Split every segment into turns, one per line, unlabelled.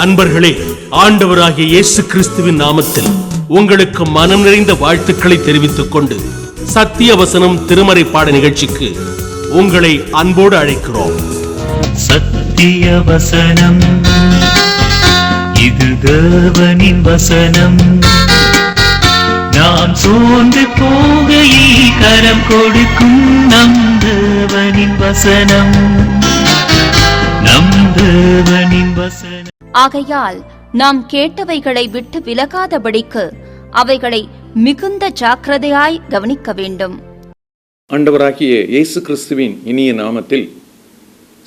அன்பர்களே, ஆண்டவராகிய இயேசு கிறிஸ்துவின் நாமத்தில் உங்களுக்கு மனம் நிறைந்த வாழ்த்துக்களை தெரிவித்துக் கொண்டு சத்திய வசனம் திருமறை பாட நிகழ்ச்சிக்கு உங்களை அன்போடு அழைக்கிறோம்.
சத்திய வசனம், இது தேவனின் வசனம். நாம் சோர்ந்து போகையில் கரம் கொடுக்கும் நம் தேவனின் வசனம், நம் தேவனின் வசனம்.
ஆகையால் நாம் கேட்டவைகளை விட்டு விலகாதபடிக்கு அவைகளை மிகுந்த ஜாக்கிரதையாய் கவனிக்க வேண்டும்.
ஆண்டவராகிய இயேசு கிறிஸ்துவின் இனிய நாமத்தில்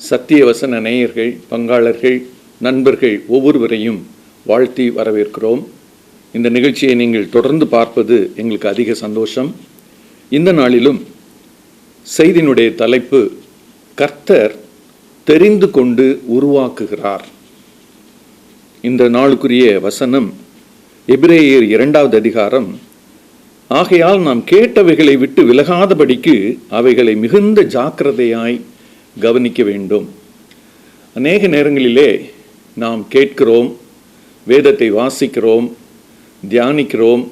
சத்திய வசன நேயர்கள், பங்காளர்கள், நண்பர்கள் ஒவ்வொருவரையும் வாழ்த்தி வரவேற்கிறோம். இந்த நிகழ்ச்சியை நீங்கள் தொடர்ந்து பார்ப்பது எங்களுக்கு அதிக சந்தோஷம். இந்த நாளிலும் செய்தியினுடைய தலைப்பு கர்த்தர் தெரிந்து கொண்டு உருவாக்குகிறார். இந்த நாளுக்குரிய வசனம் எபிரேயர் 2வது அதிகாரம். ஆகையால் நாம் கேட்டவைகளை விட்டு விலகாதபடிக்கு அவைகளை மிகுந்த ஜாக்கிரதையாய் கவனிக்க வேண்டும். அநேக நேரங்களிலே நாம் கேட்கிறோம், வேதத்தை வாசிக்கிறோம், தியானிக்கிறோம்,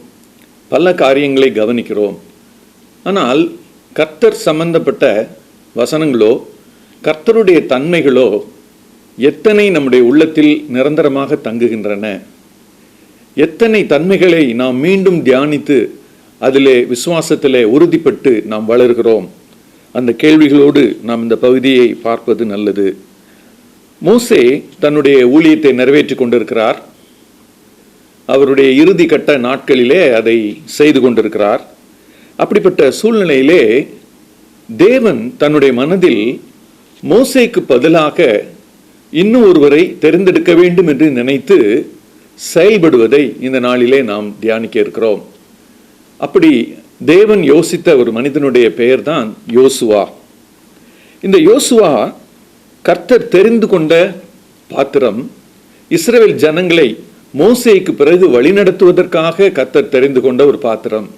பல காரியங்களை கவனிக்கிறோம். ஆனால் கர்த்தர் சம்பந்தப்பட்ட வசனங்களோ கர்த்தருடைய தன்மைகளோ எத்தனை நம்முடைய உள்ளத்தில் நிரந்தரமாக தங்குகின்றன? எத்தனை தன்மைகளை நாம் மீண்டும் தியானித்து அதிலே விசுவாசத்திலே உறுதிப்பட்டு நாம் வளர்கிறோம்? அந்த கேள்விகளோடு நாம் இந்த பகுதியை பார்ப்பது நல்லது. மோசே தன்னுடைய ஊழியத்தை நிறைவேற்றி கொண்டிருக்கிறார். அவருடைய இறுதி கட்ட நாட்களிலே அதை செய்து கொண்டிருக்கிறார். அப்படிப்பட்ட சூழ்நிலையிலே தேவன் தன்னுடைய மனதில் மோசேக்கு பதிலாக இன்னும் ஒருவரை தெரிந்தெடுக்க வேண்டும் என்று நினைத்து செயல்படுவதை இந்த நாளிலே நாம் தியானிக்க இருக்கிறோம். அப்படி தேவன் யோசித்த ஒரு மனிதனுடைய பெயர்தான் யோசுவா. இந்த யோசுவா கர்த்தர் தெரிந்து கொண்ட பாத்திரம். இஸ்ரவேல் ஜனங்களை மோசேக்கு பிறகு வழிநடத்துவதற்காக கர்த்தர் தெரிந்து கொண்ட ஒரு பாத்திரம்.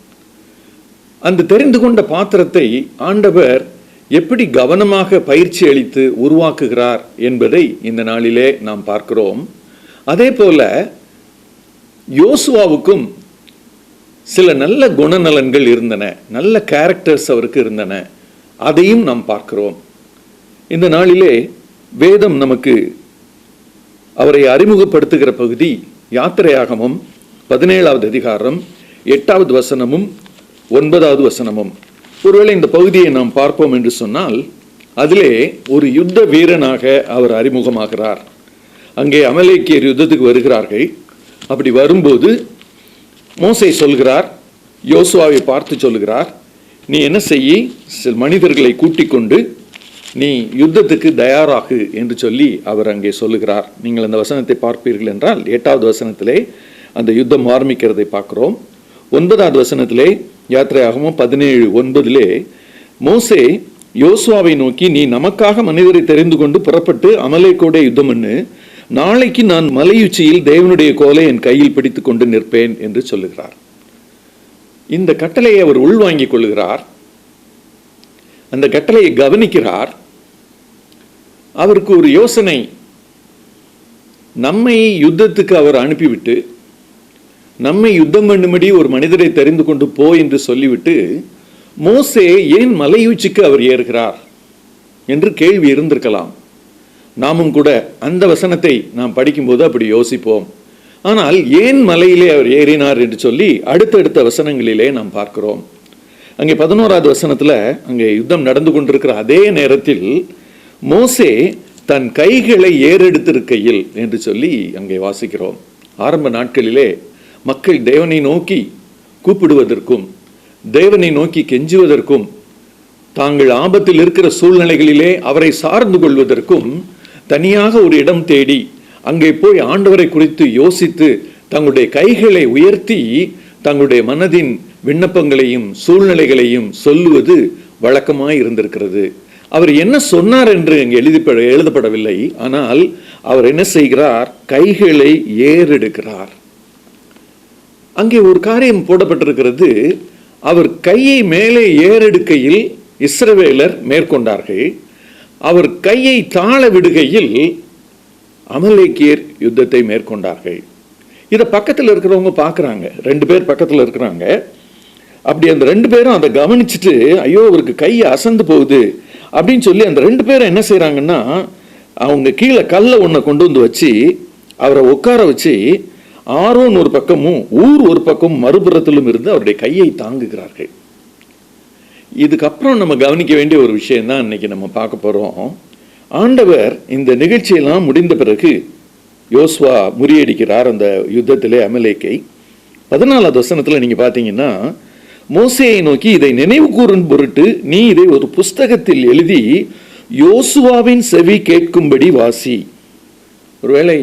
அந்த தெரிந்து கொண்ட பாத்திரத்தை ஆண்டவர் எப்படி கவனமாக பயிற்சி அளித்து உருவாக்குகிறார் என்பதை இந்த நாளிலே நாம் பார்க்கிறோம். அதே போல யோசுவாவுக்கும் சில நல்ல குணநலன்கள் இருந்தன, நல்ல கேரக்டர்ஸ் அவருக்கு இருந்தன. அதையும் நாம் பார்க்கிறோம். இந்த நாளிலே வேதம் நமக்கு அவரை அறிமுகப்படுத்துகிற பகுதி யாத்திரையாகமம் 17வது அதிகாரம் 8வது வசனமும் 9வது வசனமும். ஒருவேளை இந்த பகுதியை நாம் பார்ப்போம் என்று சொன்னால் அதிலே ஒரு யுத்த வீரனாக அவர் அறிமுகமாகிறார். அங்கே அமலேக்கியர் யுத்தத்துக்கு வருகிறார்கள். அப்படி வரும்போது மோசே சொல்கிறார், யோசுவாவை பார்த்து சொல்கிறார், நீ என்ன செய்ய, சில மனிதர்களை கூட்டிக் கொண்டு நீ யுத்தத்துக்கு தயாராகு என்று சொல்லி அவர் அங்கே சொல்லுகிறார். நீங்கள் அந்த வசனத்தை பார்ப்பீர்கள் என்றால் 8வது வசனத்திலே அந்த யுத்தம் ஆரம்பிக்கிறதை பார்க்கிறோம். 9வது வசனத்திலே யாத்திரையாகமம் 17:9 மோசே யோசுவாவை நோக்கி, நீ நமக்காக மனிதரை தெரிந்து கொண்டு புறப்பட்டு அமலேக்கோட யுத்தம் பண்ணு. நாளைக்கு நான் மலையுச்சியில் தேவனுடைய கோலை என் கையில் பிடித்து கொண்டு நிற்பேன் என்று சொல்லுகிறார். இந்த கட்டளையை அவர் உள்வாங்கிக் கொள்ளுகிறார். அந்த கட்டளையை கவனிக்கிறார். அவருக்கு ஒரு யோசனை. நம்மை யுத்தத்துக்கு அவர் அனுப்பிவிட்டு நம்மை யுத்தம் பண்ணும்படி ஒரு மனிதரை தெரிந்து கொண்டு போ என்று சொல்லிவிட்டு மோசே ஏன் மலையுச்சிக்கு அவர் ஏறுகிறார் என்று கேள்வி இருந்திருக்கலாம். நாமும் கூட அந்த வசனத்தை நாம் படிக்கும்போது அப்படி யோசிப்போம். ஆனால் ஏன் மலையிலே அவர் ஏறினார் என்று சொல்லி அடுத்தடுத்த வசனங்களிலே நாம் பார்க்கிறோம். அங்கே 11வது வசனத்துல அங்கே யுத்தம் நடந்து கொண்டிருக்கிற அதே நேரத்தில் மோசே தன் கைகளை ஏறெடுத்திருக்கையில் என்று சொல்லி அங்கே வாசிக்கிறோம். ஆரம்ப நாட்களிலே மக்கள் தேவனை நோக்கி கூப்பிடுவதற்கும் தேவனை நோக்கி கெஞ்சுவதற்கும் தாங்கள் ஆபத்தில் இருக்கிற சூழ்நிலைகளிலே அவரை சார்ந்து கொள்வதற்கும் தனியாக ஒரு இடம் தேடி அங்கே போய் ஆண்டவரை குறித்து யோசித்து தங்களுடைய கைகளை உயர்த்தி தங்களுடைய மனதின் விண்ணப்பங்களையும் சூழ்நிலைகளையும் சொல்லுவது வழக்கமாய் இருந்திருக்கிறது. அவர் என்ன சொன்னார் என்று இங்கே எழுதப்படவில்லை. ஆனால் அவர் என்ன செய்கிறார்? கைகளை ஏறெடுக்கிறார். அங்கே ஒரு காரியம் போடப்பட்டிருக்கிறது. அவர் கையை மேலே ஏறெடுக்கையில் இஸ்ரவேலர் மேற்கொண்டார்கள். அவர் கையை தாழ விடுகையில் அமலேக்கியர் யுத்தத்தை மேற்கொண்டார்கள். இதை பக்கத்தில் இருக்கிறவங்க பார்க்குறாங்க, 2 பேர் பக்கத்தில் இருக்கிறாங்க. அப்படி அந்த 2 பேரும் அதை கவனிச்சுட்டு, ஐயோ அவருக்கு கை அசந்து போகுது அப்படின்னு சொல்லி அந்த 2 பேரும் என்ன செய்கிறாங்கன்னா, அவங்க கீழே கல்லை ஒன்றை கொண்டு வந்து வச்சு அவரை உட்கார வச்சு ஆரோன் ஒரு பக்கமும் ஊர் ஒரு பக்கமும் மறுபுறத்திலும் இருந்து அவருடைய கையை தாங்குகிறார்கள். இதுக்கப்புறம் நம்ம கவனிக்க வேண்டிய ஒரு விஷயம் தான் இன்னைக்கு நம்ம பார்க்க போகிறோம். ஆண்டவர் இந்த நிகழ்ச்சியெல்லாம் முடிந்த பிறகு யோசுவா முறியடிக்கிறார் அந்த யுத்தத்திலே அமலேக்கை. 14வது வசனத்தில் நீங்கள் பார்த்தீங்கன்னா, மோசேயை நோக்கி, இதை நினைவு கூறும் பொருட்டு நீ இதை ஒரு புஸ்தகத்தில் எழுதி யோசுவாவின் செவி கேட்கும்படி வாசி. ஒருவேளை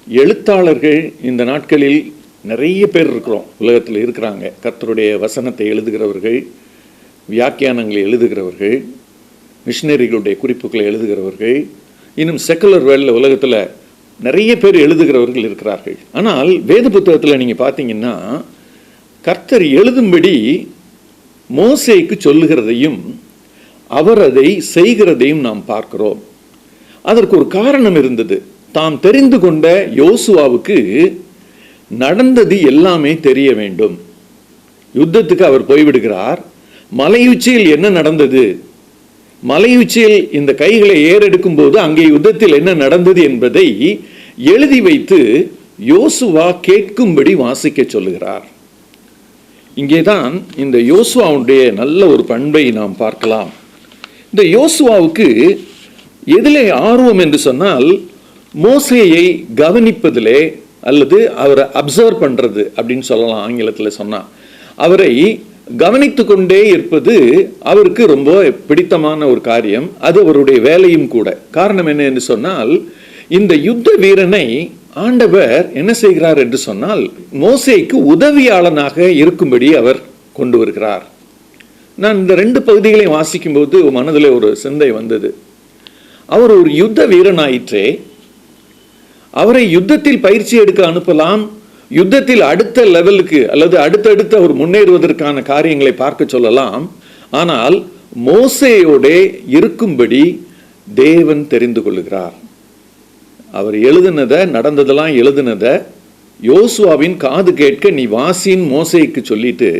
எழுத்தாளர்கள் இந்த நாட்களில் நிறைய பேர் இருக்கிறோம், உலகத்தில் இருக்கிறாங்க. கர்த்தருடைய வசனத்தை எழுதுகிறவர்கள், வியாக்கியானங்களை எழுதுகிறவர்கள், மிஷினரிகளுடைய குறிப்புகளை எழுதுகிறவர்கள், இன்னும் செக்குலர் வேர்ல்டில் உலகத்தில் நிறைய பேர் எழுதுகிறவர்கள் இருக்கிறார்கள். ஆனால் வேத புத்தகத்தில் நீங்கள் பார்த்தீங்கன்னா, கர்த்தர் எழுதும்படி மோசேக்கு சொல்லுகிறதையும் அவர் அதை செய்கிறதையும் நாம் பார்க்கிறோம். அதற்கு ஒரு காரணம் இருந்தது. தாம் தெரிந்து கொண்ட யோசுவாவுக்கு நடந்தது எல்லாமே தெரிய வேண்டும். யுத்தத்துக்கு அவர் போய்விடுகிறார். மலையுச்சியில் என்ன நடந்தது, மலையுச்சியில் இந்த கைகளை ஏறெடுக்கும் போது அங்கே யுத்தத்தில் என்ன நடந்தது என்பதை எழுதி வைத்து யோசுவா கேட்கும்படி வாசிக்க சொல்லுகிறார். இங்கேதான் இந்த யோசுவாவுடைய நல்ல ஒரு பண்பை நாம் பார்க்கலாம். இந்த யோசுவாவுக்கு எதிலே ஆர்வம் என்று சொன்னால், மோசேயை கவனிப்பதிலே, அல்லது அவரை அப்சர்வ் பண்றது அப்படின்னு சொல்லலாம் ஆங்கிலத்தில் சொன்னா. அவரை கவனித்து கொண்டே இருப்பது அவருக்கு ரொம்ப பிடித்தமான ஒரு காரியம். அது அவருடைய வேலையும் கூட. காரணம் என்ன என்று சொன்னால், இந்த யுத்த வீரனை ஆண்டவர் என்ன செய்கிறார் என்று சொன்னால், மோசேக்கு உதவியாளனாக இருக்கும்படி அவர் கொண்டு வருகிறார். நான் இந்த 2 பகுதிகளையும் வாசிக்கும் போது மனதில் ஒரு சிந்தை வந்தது. அவர் ஒரு யுத்த வீரனாயிற்றே, அவரை யுத்தத்தில் பயிற்சி எடுக்க அனுப்பலாம், யுத்தத்தில் அடுத்த லெவலுக்கு அல்லது அடுத்தடுத்த ஒரு முன்னேறுவதற்கான காரியங்களை பார்க்க சொல்லலாம். ஆனால் மோசேயோட இருக்கும்படி தேவன் தெரிந்து கொள்ளுகிறார். அவர் எழுதினதை, நடந்ததெல்லாம் எழுதினதை யோசுவாவின் காது கேட்க நீ வாசின் மோசேக்கு சொல்லிட்டு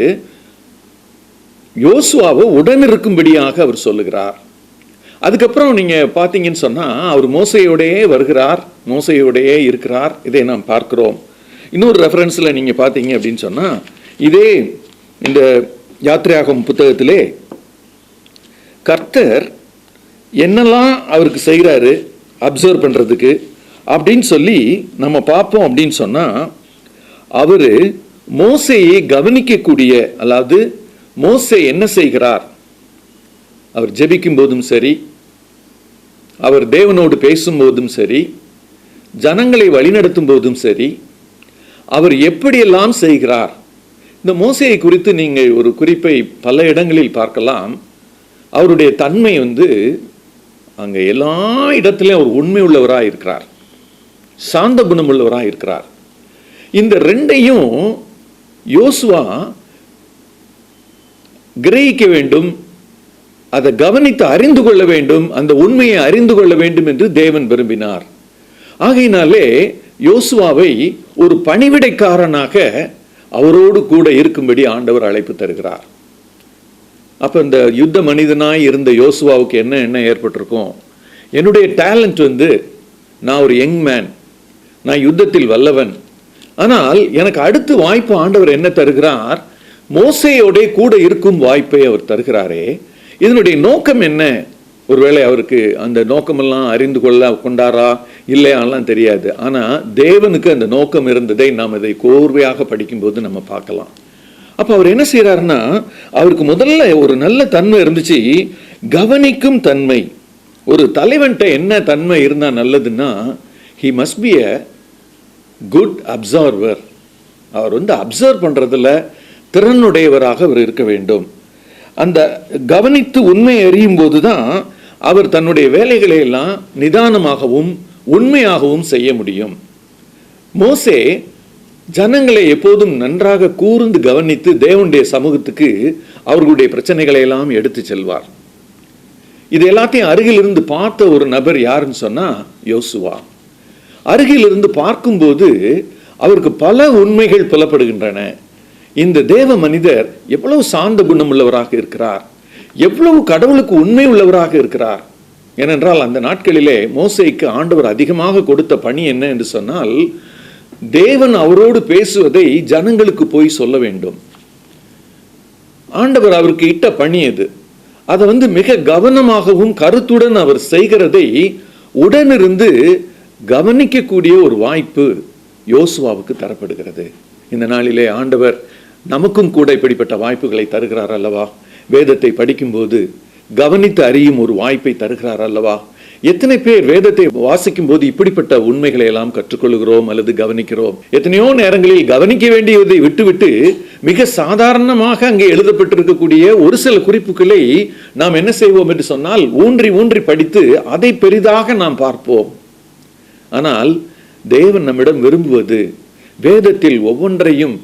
யோசுவாவை உடனிருக்கும்படியாக அவர் சொல்லுகிறார். அதுக்கப்புறம் நீங்க பார்த்தீங்கன்னு சொன்னா, அவர் மோசையோடையே வருகிறார், மோசையோடையே இருக்கிறார். இதை நாம் பார்க்கிறோம். இன்னொரு ரெஃபரன்ஸ்ல நீங்க பார்த்தீங்க அப்படின்னு சொன்னா, இதே இந்த யாத்திரையாகும் புத்தகத்திலே கர்த்தர் என்னெல்லாம் அவருக்கு செய்கிறாரு அப்சர்வ் பண்றதுக்கு அப்படின்னு சொல்லி நம்ம பார்ப்போம். அப்படின்னு சொன்னா, அவரு மோசேயை கவனிக்கக்கூடிய, அதாவது மோசே என்ன செய்கிறார், அவர் ஜெபிக்கும் போதும் சரி, அவர் தேவனோடு பேசும்போதும் சரி, ஜனங்களை வழிநடத்தும் போதும் சரி, அவர் எப்படியெல்லாம் செய்கிறார். இந்த மோசேயை குறித்து நீங்கள் ஒரு குறிப்பை பல இடங்களில் பார்க்கலாம். அவருடைய தன்மை அங்கே எல்லா இடத்துலையும் அவர் உண்மை உள்ளவராக இருக்கிறார், சாந்த குணம் உள்ளவராக இருக்கிறார். இந்த 2ஐயும் யோசுவா கிரகிக்க வேண்டும், அதை கவனித்து அறிந்து கொள்ள வேண்டும், அந்த உண்மையை அறிந்து கொள்ள வேண்டும் என்று தேவன் விரும்பினார். ஆகையினாலே யோசுவாவை ஒரு பணிவிடைக்காரனாக அவரோடு கூட இருக்கும்படி ஆண்டவர் அழைப்பு தருகிறார். அப்ப இந்த யுத்த மனிதனாய் இருந்த யோசுவாவுக்கு என்ன ஏற்பட்டிருக்கும், என்னுடைய டேலண்ட் நான் ஒரு யங் மேன், நான் யுத்தத்தில் வல்லவன், ஆனால் எனக்கு அடுத்து வாய்ப்பு ஆண்டவர் என்ன தருகிறார், மோசேயோட கூட இருக்கும் வாய்ப்பை அவர் தருகிறாரே. இதனுடைய நோக்கம் என்ன? ஒருவேளை அவருக்கு அந்த நோக்கமெல்லாம் அறிந்து கொண்டாரா இல்லையாலாம் தெரியாது. ஆனால் தேவனுக்கு அந்த நோக்கம் இருந்ததை நாம் இதை கோர்வையாக படிக்கும்போது நம்ம பார்க்கலாம். அப்போ அவர் என்ன செய்கிறாருன்னா, அவருக்கு முதல்ல ஒரு நல்ல தன்மை இருந்துச்சு, கவனிக்கும் தன்மை. ஒரு தலைவன்கிட்ட என்ன தன்மை இருந்தால் நல்லதுன்னா, he must be a good observer. அவர் அப்சர்வ் பண்ணுறதுல திறனுடையவராக அவர் இருக்க வேண்டும். அந்த கவனித்து உண்மை அறியும் போது தான் அவர் தன்னுடைய வேலைகளை எல்லாம் நிதானமாகவும் உண்மையாகவும் செய்ய முடியும். மோசே ஜனங்களை எப்போதும் நன்றாக கூர்ந்து கவனித்து தேவனுடைய சமூகத்துக்கு அவர்களுடைய பிரச்சனைகளை எல்லாம் எடுத்து செல்வார். இது எல்லாத்தையும் அருகிலிருந்து பார்த்த ஒரு நபர் யாருன்னு சொன்னா யோசுவா. அருகிலிருந்து பார்க்கும்போது அவருக்கு பல உண்மைகள் புலப்படுகின்றன. இந்த தேவ மனிதர் எவ்வளவு சாந்த குணம் உள்ளவராக இருக்கிறார், எவ்வளவு கடவுளுக்கு உண்மை உள்ளவராக இருக்கிறார். ஏனென்றால் அந்த நாட்களிலே மோசேக்கு ஆண்டவர் அதிகமாக கொடுத்த பணி என்ன என்று சொன்னால், தேவன் அவரோடு பேசுவதை ஜனங்களுக்கு போய் சொல்ல வேண்டும். ஆண்டவர் அவருக்கு இட்ட பணி அது. அதை மிக கவனமாகவும் கருத்துடன் அவர் செய்கிறதை உடனிருந்து கவனிக்கக்கூடிய ஒரு வாய்ப்பு யோசுவாவுக்கு தரப்படுகிறது. இந்த நாளிலே ஆண்டவர் நமக்கும் கூட இப்படிப்பட்ட வாய்ப்புகளை தருகிறார் அல்லவா? வேதத்தை படிக்கும்போது கவனித்து அறியும் ஒரு வாய்ப்பை தருகிறார் அல்லவா? எத்தனை பேர் வேதத்தை வாசிக்கும் போது இப்படிப்பட்ட உண்மைகளை எல்லாம் கற்றுக்கொள்கிறோம் அல்லது கவனிக்கிறோம்? எத்தனையோ நேரங்களில் கவனிக்க வேண்டியதை விட்டுவிட்டு மிக சாதாரணமாக அங்கே எழுதப்பட்டிருக்கக்கூடிய ஒரு சில குறிப்புகளை நாம் என்ன செய்வோம் என்று சொன்னால், ஊன்றி ஊன்றி படித்து அதை பெரிதாக நாம் பார்ப்போம். ஆனால் தேவன் நம்மிடம் விரும்புவது வேதத்தில் ஒவ்வொன்றையும்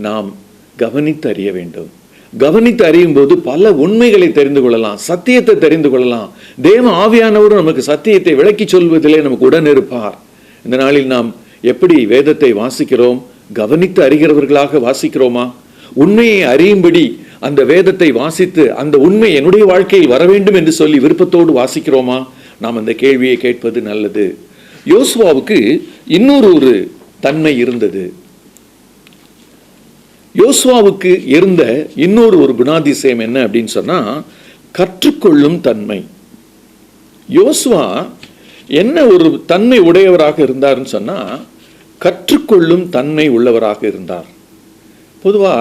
நாம் கவனித்து அறிய வேண்டும். கவனித்து அறியும் போது பல உண்மைகளை தெரிந்து கொள்ளலாம், சத்தியத்தை தெரிந்து கொள்ளலாம். தேவ ஆவியானவரும் நமக்கு சத்தியத்தை விளக்கி சொல்வதிலே நமக்கு உடன் இருப்பார். இந்த நாளில் நாம் எப்படி வேதத்தை வாசிக்கிறோம்? கவனித்து அறிகிறவர்களாக வாசிக்கிறோமா? உண்மையை அறியும்படி அந்த வேதத்தை வாசித்து அந்த உண்மை என்னுடைய வாழ்க்கையில் வர வேண்டும் என்று சொல்லி விருப்பத்தோடு வாசிக்கிறோமா? நாம் அந்த கேள்வியை கேட்பது நல்லது. யோசுவாவுக்கு இன்னொரு தன்மை இருந்தது. யோசுவாவுக்கு இருந்த இன்னொரு குணாதிசயம் என்ன அப்படின்னு சொன்னா, கற்றுக்கொள்ளும் தன்மை. யோசுவா என்ன ஒரு தன்மை உடையவராக இருந்தார்னு சொன்னா, கற்றுக்கொள்ளும் தன்மை உள்ளவராக இருந்தார். பொதுவா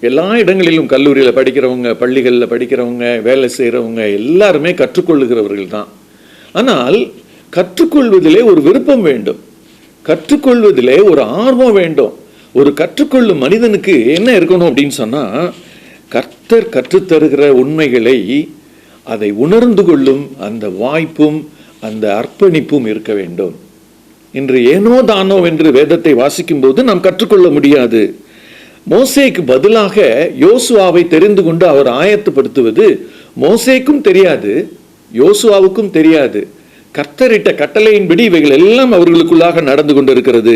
எல்லா இடங்களிலும் கல்லூரியில் படிக்கிறவங்க, பள்ளிகளில் படிக்கிறவங்க, வேலை செய்கிறவங்க எல்லாருமே கற்றுக்கொள்ளுகிறவர்கள் தான். ஆனால் கற்றுக்கொள்வதிலே ஒரு விருப்பம் வேண்டும், கற்றுக்கொள்வதிலே ஒரு ஆர்வம் வேண்டும். ஒரு கற்றுக்கொள்ளும் மனிதனுக்கு என்ன இருக்கணும் அப்படின்னு சொன்னா, கர்த்தர் கற்றுத்தருகிற உண்மைகளை அதை உணர்ந்து கொள்ளும் அந்த வாய்ப்பும் அந்த அர்ப்பணிப்பும் இருக்க வேண்டும். இன்று ஏனோ தானோ என்று வேதத்தை வாசிக்கும் போது நாம் கற்றுக்கொள்ள முடியாது. மோசேக்கு பதிலாக யோசுவாவை தெரிந்து கொண்டு அவர் ஆயத்தப்படுத்துவது மோசேக்கும் தெரியாது, யோசுவாவுக்கும் தெரியாது. கர்த்தரிட்ட கட்டளையின்படி இவைகள் எல்லாம் அவர்களுக்குள்ளாக நடந்து கொண்டிருக்கிறது.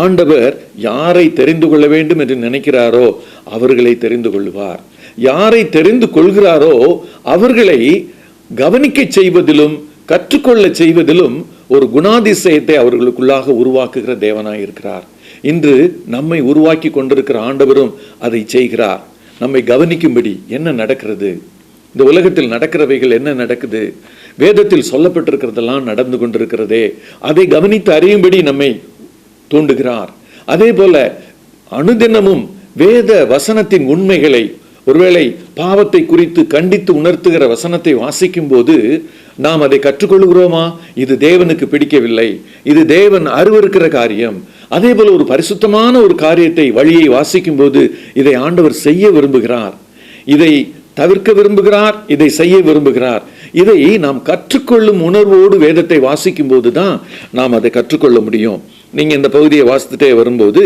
ஆண்டவர் யாரை தெரிந்து கொள்ள வேண்டும் என்று நினைக்கிறாரோ அவர்களை தெரிந்து கொள்வார். யாரை தெரிந்து கொள்கிறாரோ அவர்களை கவனிக்க செய்வதிலும் கற்றுக்கொள்ள செய்வதிலும் ஒரு குணாதிசயத்தை அவர்களுக்குள்ளாக உருவாக்குகிற தேவனாய் இருக்கிறார். இன்று நம்மை உருவாக்கி கொண்டிருக்கிற ஆண்டவரும் அதை செய்கிறார். நம்மை கவனிக்கும்படி என்ன நடக்கிறது, இந்த உலகத்தில் நடக்கிறவைகள் என்ன நடக்குது, வேதத்தில் சொல்லப்பட்டிருக்கிறதெல்லாம் நடந்து கொண்டிருக்கிறதே, அதை கவனித்து அறியும்படி நம்மை தூண்டுகிறார். அதே போல அனுதினமும் வேத வசனத்தின் உண்மைகளை, ஒருவேளை பாவத்தை குறித்து கண்டித்து உணர்த்துகிற வசனத்தை வாசிக்கும் போது நாம் அதை கற்றுக்கொள்கிறோமா? இது தேவனுக்கு பிடிக்கவில்லை, இது தேவன் அருவருக்கிற காரியம். அதே போல ஒரு பரிசுத்தமான ஒரு காரியத்தை, வழியை வாசிக்கும் போது இதை ஆண்டவர் செய்ய விரும்புகிறார், இதை தவிர்க்க விரும்புகிறார், இதை செய்ய விரும்புகிறார். இதை நாம் கற்றுக்கொள்ளும் உணர்வோடு வேதத்தை வாசிக்கும் போதுதான் நாம் அதை கற்றுக்கொள்ள முடியும். நீங்க இந்த பகுதியை வாசித்துட்டே வரும்போது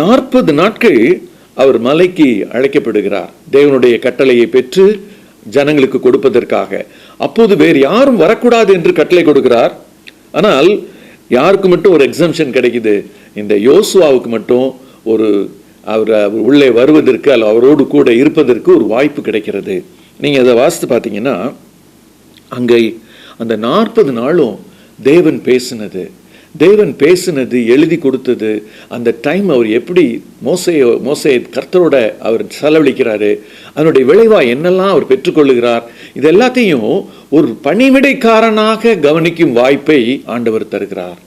40 நாட்கள் அவர் மலைக்கு அழைக்கப்படுகிறார், தேவனுடைய கட்டளையை பெற்று ஜனங்களுக்கு கொடுப்பதற்காக. அப்போது வேறு யாரும் வரக்கூடாது என்று கட்டளை கொடுக்கிறார். ஆனால் யாருக்கு மட்டும் ஒரு எக்ஸம்ஷன் கிடைக்குது, இந்த யோசுவாவுக்கு மட்டும் அவர் உள்ளே வருவதற்கு அல்ல அவரோடு கூட இருப்பதற்கு ஒரு வாய்ப்பு கிடைக்கிறது. நீங்க அதை வாசித்து பார்த்தீங்கன்னா, அங்கே அந்த 40 நாளும் தேவன் பேசினது எழுதி கொடுத்தது, அந்த டைம் அவர் எப்படி மோசே கர்த்தரோட அவர் செலவழிக்கிறாரு, அதனுடைய விளைவா என்னெல்லாம் அவர் பெற்றுக்கொள்ளுகிறார், இது எல்லாத்தையும் ஒரு பணிவிடைக்காரனாக கவனிக்கும் வாய்ப்பை ஆண்டவர் தருகிறார்.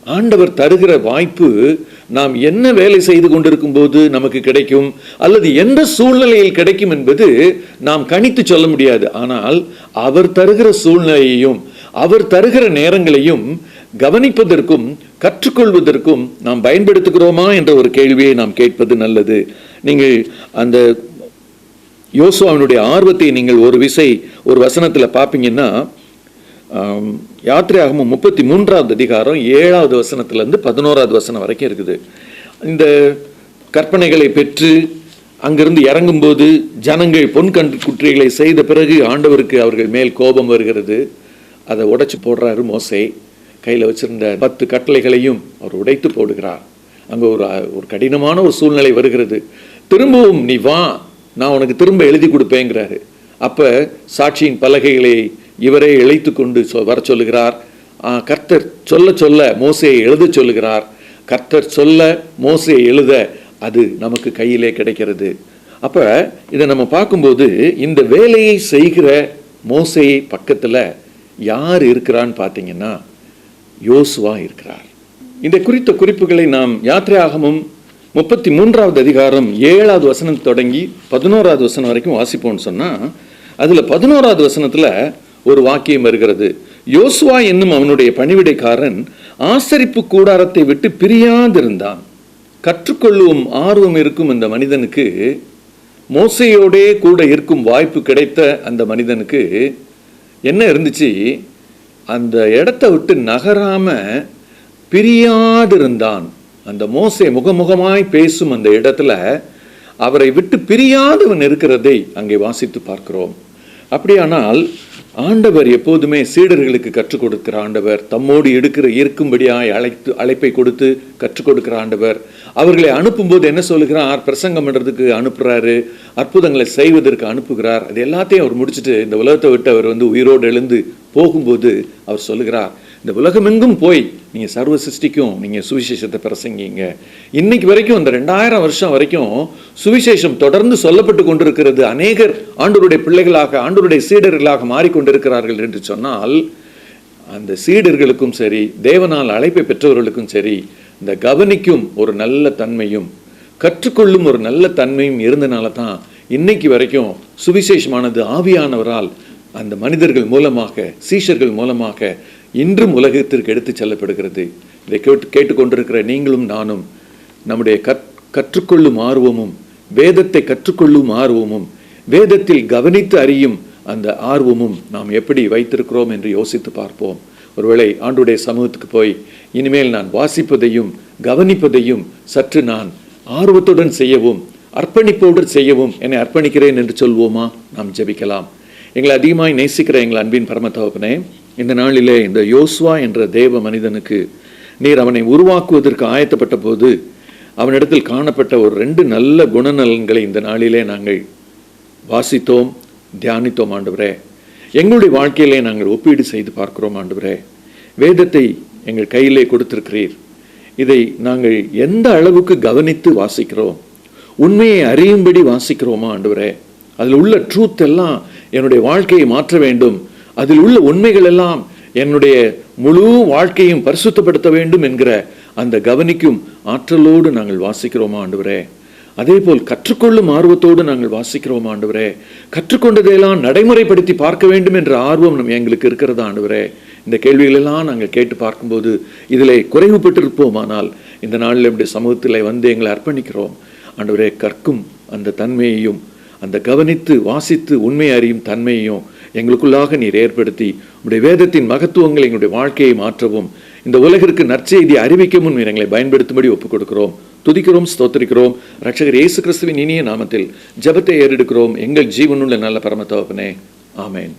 ஆண்டவர் தருகிற வாய்ப்பு நாம் என்ன வேலை செய்து கொண்டிருக்கும் போது நமக்கு கிடைக்கும் அல்லது எந்த சூழ்நிலையில் கிடைக்கும் என்பது நாம் கணித்து சொல்ல முடியாது. ஆனால் அவர் தருகிற சூழ்நிலையையும் அவர் தருகிற நேரங்களையும் கவனிப்பதற்கும் கற்றுக்கொள்வதற்கும் நாம் பயன்படுத்துகிறோமா என்ற ஒரு கேள்வியை நாம் கேட்பது நல்லது. நீங்கள் அந்த யோசுவாவினுடைய ஆர்வத்தை நீங்கள் ஒரு வசனத்தில் பார்ப்பீங்கன்னா, யாத்திரையாகமம் 33வது அதிகாரம் 7வது வசனத்திலிருந்து 11வது வசனம் வரைக்கும் இருக்குது. இந்த கற்பனைகளை பெற்று அங்கிருந்து இறங்கும்போது ஜனங்கள் பொன் குற்றிகளை செய்த பிறகு ஆண்டவருக்கு அவர்கள் மேல் கோபம் வருகிறது. அதை உடைச்சு போடுறாரு மோசே. கையில் வச்சிருந்த 10 கட்டளைகளையும் அவர் உடைத்து போடுகிறார். அங்கே ஒரு கடினமான ஒரு சூழ்நிலை வருகிறது. திரும்பவும் நீ வா, நான் உனக்கு திரும்ப எழுதி கொடுப்பேங்கிறாரு. அப்போ சாட்சியின் பலகைகளை இவரே இழைத்து கொண்டு வர சொல்லுகிறார். கர்த்தர் சொல்ல சொல்ல மோசையை எழுத சொல்லுகிறார். கர்த்தர் சொல்ல மோசையை எழுத அது நமக்கு கையிலே கிடைக்கிறது. அப்போ இதை நம்ம பார்க்கும்போது இந்த வேலையை செய்கிற மோசையை பக்கத்தில் யார் இருக்கிறான்னு பார்த்தீங்கன்னா யோசுவா இருக்கிறார். இந்த குறித்த குறிப்புகளை நாம் யாத்திரையாகமம் 33வது அதிகாரம் 7வது வசனம் தொடங்கி 11வது வசனம் வரைக்கும் வாசிப்போம்னு சொன்னால், அதில் 11வது வசனத்தில் ஒரு வாக்கியம் வருகிறது. யோசுவா என்னும் அவனுடைய பணிவிடைக்காரன் ஆசரிப்பு கூடாரத்தை விட்டு பிரியாதிருந்தான். கற்றுக்கொள்ளும் ஆர்வம் இருக்கும் அந்த மனிதனுக்கு, மோசையோடே கூட இருக்கும் வாய்ப்பு கிடைத்த அந்த மனிதனுக்கு என்ன இருந்துச்சு? அந்த இடத்த விட்டு நகராம பிரியாதிருந்தான். அந்த மோசே முகமுகமாய் பேசும் அந்த இடத்துல அவரை விட்டு பிரியாதவன் இருக்கிறதை அங்கே வாசித்து பார்க்கிறோம். அப்படியானால் ஆண்டவர் எப்போதுமே சீடர்களுக்கு கற்றுக் கொடுக்கிற ஆண்டவர், தம்மோடு இருக்கும்படியாய் அழைப்பை கொடுத்து கற்றுக் கொடுக்கிற ஆண்டவர். அவர்களை அனுப்பும்போது என்ன சொல்லுகிறார்? பிரசங்கம் பண்றதுக்கு அனுப்புறாரு, அற்புதங்களை செய்வதற்கு அனுப்புகிறார். அது எல்லாத்தையும் அவர் முடிச்சுட்டு இந்த உலகத்தை விட்டு அவர் உயிரோடு எழுந்து போகும்போது அவர் சொல்லுகிறார், இந்த உலகமெங்கும் போய் நீங்க சர்வ சிருஷ்டிக்கும் நீங்க சுவிசேஷத்தை பிரசங்கிங்க. இன்னைக்கு வரைக்கும் இந்த 2000 வருஷம் வரைக்கும் சுவிசேஷம் தொடர்ந்து சொல்லப்பட்டு கொண்டிருக்கிறது. அநேகர் ஆண்டவருடைய பிள்ளைகளாக ஆண்டவருடைய சீடர்களாக மாறிக்கொண்டிருக்கிறார்கள் என்று சொன்னால், அந்த சீடர்களுக்கும் சரி தேவனால் அழைப்பை பெற்றவர்களுக்கும் சரி இந்த கவனிக்கும் ஒரு நல்ல தன்மையும் கற்றுக்கொள்ளும் ஒரு நல்ல தன்மையும் இருந்தனால தான் இன்னைக்கு வரைக்கும் சுவிசேஷமானது ஆவியானவரால் அந்த மனிதர்கள் மூலமாக சீஷர்கள் மூலமாக இன்றும் உலகத்திற்கு எடுத்து செல்லப்படுகிறது. இதை கேட்டுக்கொண்டிருக்கிற நீங்களும் நானும் நம்முடைய கற்றுக்கொள்ளும் ஆர்வமும் வேதத்தை கற்றுக்கொள்ளும் ஆர்வமும் வேதத்தில் கவனித்து அறியும் அந்த ஆர்வமும் நாம் எப்படி வைத்திருக்கிறோம் என்று யோசித்து பார்ப்போம். ஒருவேளை ஆண்டுடைய சமூகத்துக்கு போய் இனிமேல் நான் வாசிப்பதையும் கவனிப்பதையும் சற்று நான் ஆர்வத்துடன் செய்யவும் அர்ப்பணிப்போடு செய்யவும் என்னை அர்ப்பணிக்கிறேன் என்று சொல்வோமா? நாம் ஜெபிக்கலாம். எங்களை அதிகமாய் நேசிக்கிற எங்கள் அன்பின் பரமதகப்பனே, இந்த நாளிலே இந்த யோசுவா என்ற தேவ மனிதனுக்கு நீர் அவனை உருவாக்குவதற்கு ஆயத்தப்பட்ட போது அவனிடத்தில் காணப்பட்ட ஒரு 2 நல்ல குணநலன்களை இந்த நாளிலே நாங்கள் வாசித்தோம், தியானித்தோம். ஆண்டவரே, எங்களுடைய வாழ்க்கையிலே நாங்கள் ஒப்பீடு செய்து பார்க்கிறோம். ஆண்டவரே, வேதத்தை எங்கள் கையிலே கொடுத்திருக்கிறீர். இதை நாங்கள் எந்த அளவுக்கு கவனித்து வாசிக்கிறோம், உண்மையை அறியும்படி வாசிக்கிறோமா? ஆண்டவரே, அதில் உள்ள ட்ரூத் எல்லாம் என்னுடைய வாழ்க்கையை மாற்ற வேண்டும், அதில் உள்ள உண்மைகள் எல்லாம் என்னுடைய முழு வாழ்க்கையும் பரிசுத்தப்படுத்த வேண்டும் என்கிற அந்த கவனிக்கும் ஆற்றலோடு நாங்கள் வாசிக்கிறோமா? ஆண்டவரே, அதே போல் கற்றுக்கொள்ளும் ஆர்வத்தோடு நாங்கள் வாசிக்கிறோம். ஆண்டவரே, கற்றுக்கொண்டதையெல்லாம் நடைமுறைப்படுத்தி பார்க்க வேண்டும் என்ற ஆர்வம் எங்களுக்கு இருக்கிறதா? ஆண்டவரே, இந்த கேள்விகளெல்லாம் நாங்கள் கேட்டு பார்க்கும்போது இதில் குறைவுபட்டிருப்போமானால் இந்த நாளில் இப்படி சமூகத்தில் எங்களை அர்ப்பணிக்கிறோம். ஆண்டவரே, கற்கும் அந்த தன்மையையும் அந்த கவனித்து வாசித்து உண்மை அறியும் தன்மையையும் எங்களுக்குள்ளாக நீர் ஏற்படுத்தி உடைய வேதத்தின் மகத்துவங்களை எங்களுடைய வாழ்க்கையை மாற்றவும் இந்த உலகிற்கு நற்செய்தி அறிவிக்கவும் நீர் எங்களை பயன்படுத்தும்படி ஒப்புக் கொடுக்கிறோம். துதிக்கிறோம், ஸ்தோத்திரிக்கிறோம். ரட்சகர் இயேசு கிறிஸ்துவின் இனிய நாமத்தில் ஜெபத்தை ஏறெடுக்கிறோம் எங்கள் ஜீவனுள்ள நல்ல பரம தகப்பனே. ஆமென்.